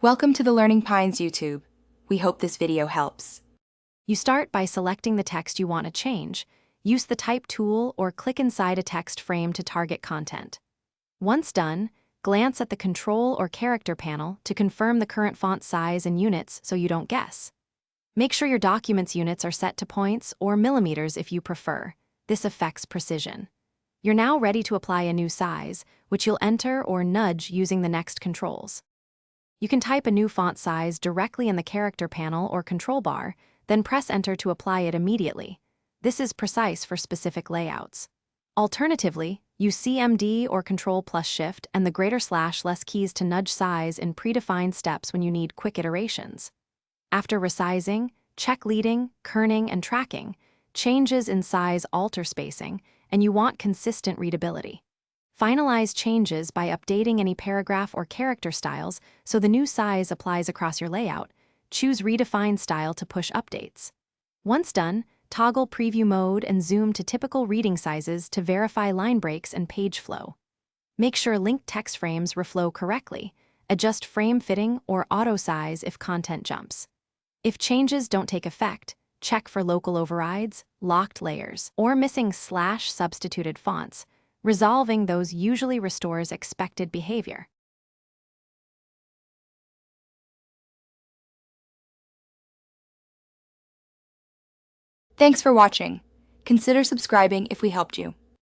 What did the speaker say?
Welcome to the Learning Pines YouTube. We hope this video helps. You start by selecting the text you want to change. Use the Type tool or click inside a text frame to target content. Once done, glance at the Control or Character panel to confirm the current font size and units so you don't guess. Make sure your document's units are set to points or millimeters if you prefer. This affects precision. You're now ready to apply a new size, which you'll enter or nudge using the next controls. You can type a new font size directly in the Character panel or control bar, then press Enter to apply it immediately. This is precise for specific layouts. Alternatively, use CMD or Ctrl+Shift and the >/ keys to nudge size in predefined steps when you need quick iterations. After resizing, check leading, kerning, and tracking. Changes in size alter spacing, and you want consistent readability. Finalize changes by updating any paragraph or character styles so the new size applies across your layout. Choose Redefine Style to push updates. Once done, toggle Preview mode and zoom to typical reading sizes to verify line breaks and page flow. Make sure linked text frames reflow correctly. Adjust frame fitting or auto size if content jumps. If changes don't take effect, check for local overrides, locked layers, or missing / substituted fonts. Resolving those usually restores expected behavior. Thanks for watching. Consider subscribing if we helped you.